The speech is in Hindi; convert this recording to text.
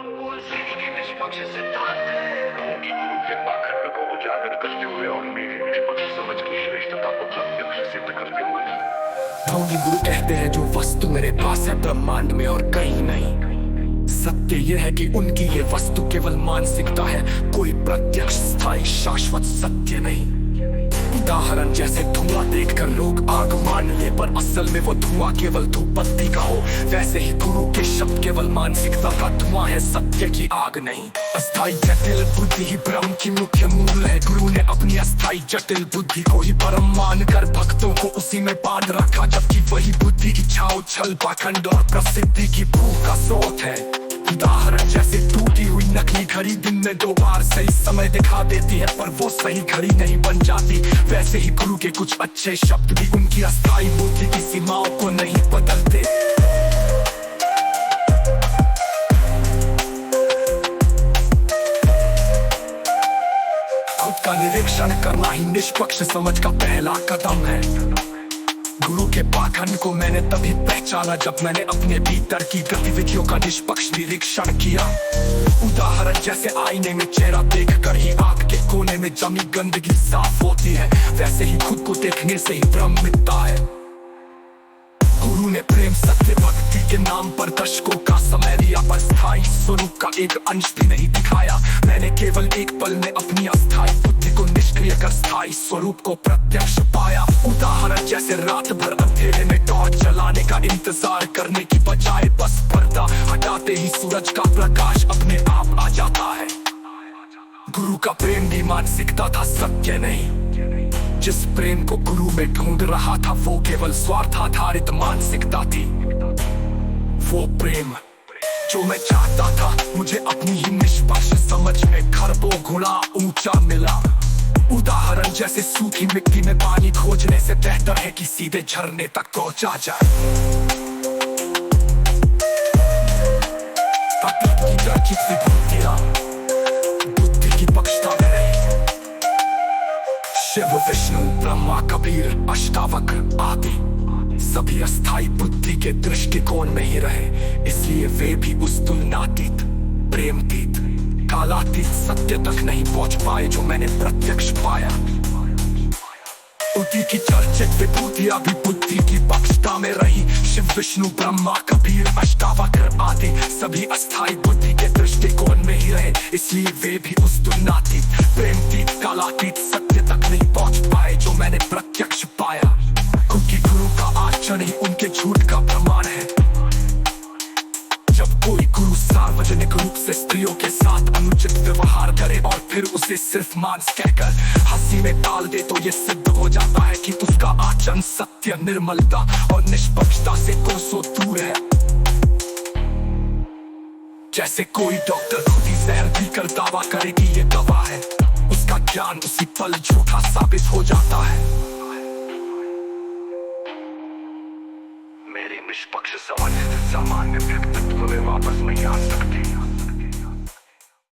निष्पक्ष सिद्धांत के पाखंड को उजागर करते हुए और मेरी निष्पक्ष समझ की श्रेष्ठता को प्रत्यक्ष सिद्ध करते हुए ढोंगी गुरु कहते हैं जो वस्तु मेरे पास है ब्रह्मांड में और कहीं नहीं। सत्य यह है कि उनकी ये वस्तु केवल मानसिकता है, कोई प्रत्यक्ष स्थायी शाश्वत सत्य नहीं। उदाहरण जैसे धुआं देखकर लोग आग मान ले, पर असल में वो धुआं केवल धूप बत्ती का हो, वैसे ही गुरु के शब्द केवल मानसिकता का धुआं है, सत्य की आग नहीं। अस्थाई जटिल बुद्धि ही ब्रह्म की मुख्य मूल है। गुरु ने अपनी अस्थाई जटिल बुद्धि को ही परम मानकर भक्तों को उसी में बांध रखा, जबकि वही बुद्धि इच्छा, उछल, पाखंड और प्रसिद्धि की भूख का स्रोत है। उदाहरण जैसे टूटी हुई नकली घड़ी दिन में 2 बार सही समय दिखा देती है, पर वो सही घड़ी नहीं बन जाती, वैसे ही गुरु के कुछ अच्छे शब्द भी उनकी अस्थाई बुद्धि की सीमाओं को नहीं बदलते। खुद का निरीक्षण करना ही निष्पक्ष समझ का पहला कदम है। गुरु के पाखंड को मैंने तभी पहचाना जब मैंने अपने भीतर की गतिविधियों का निष्पक्ष निरीक्षण किया। उदाहरण जैसे आईने में चेहरा देखकर ही आंख के कोने में जमी गंदगी साफ होती है, वैसे ही खुद को देखने से ही भ्रम मिटता है। गुरु ने प्रेम, सत्य, भक्ति के नाम पर दशकों का समय दिया, पर स्थायी स्वरूप का एक अंश भी नहीं दिखाया। मैंने केवल एक पल में अपनी अस्थायी बुद्धि को निष्क्रिय कर स्थायी स्वरूप को प्रत्यक्ष पाया। उदाहरण जैसे रात भर अंधेरे में टॉर्च जलाने का इंतजार करने की बजाय बस पर्दा हटाते ही सूरज का प्रकाश अपने आप आ जाता है। गुरु का प्रेम भी मानसिकता था, सत्य नहीं। जिस प्रेम को गुरु में ढूंढ रहा था वो केवल स्वार्थाधारित मानसिकता थी। वो प्रेम जो मैं चाहता था मुझे अपनी ही निष्पक्ष समझ में खरबों गुना ऊंचा मिला। उदाहरण जैसे सूखी मिट्टी में पानी खोजने से बेहतर है कि सीधे झरने तक पहुंचा जाए। बुद्धि की पक्षता में रही। शिव, विष्णु, ब्रह्मा, कबीर, अष्टावक्र आदि सभी अस्थाई बुद्धि के दृष्टिकोण में ही रहे, इसलिए वे भी उस तुलनातीत, प्रेमतीत, कालातीत सत्य तक नहीं पहुंच पाए जो मैंने प्रत्यक्ष पाया। बुद्धि की चर्चित विभूतियां भी बुद्धि की पक्षता में रही। शिव, विष्णु, ब्रह्मा, कबीर, अष्टावक्र आदि सभी अस्थाई बुद्धि के दृष्टिकोण में ही रहे, इसलिए वे भी उस तुलनातीत, प्रेमतीत, कालातीत सत्य तक नहीं पहुंच पाए जो मैंने प्रत्यक्ष पाया। क्योंकि गुरु का आचरण ही उनके झूठ का प्रमाण है। जब कोई गुरु सार्वजनिक रूप से स्त्रियों के साथ अनुचित व्यवहार करे और फिर उसे सिर्फ मांस कहकर हंसी में टाल दे, तो ये सिद्ध हो जाता है कि उसका आचरण सत्य, निर्मलता और निष्पक्षता से कोसों दूर है। जैसे कोई डॉक्टर खुद ही जहर पीकर दावा करे कि ये दवा है, उसका ज्ञान उसी पल झूठा साबित हो जाता है। मेरी निष्पक्ष समझ सामान्य व्यक्तित्व में वापस नहीं आ सकती।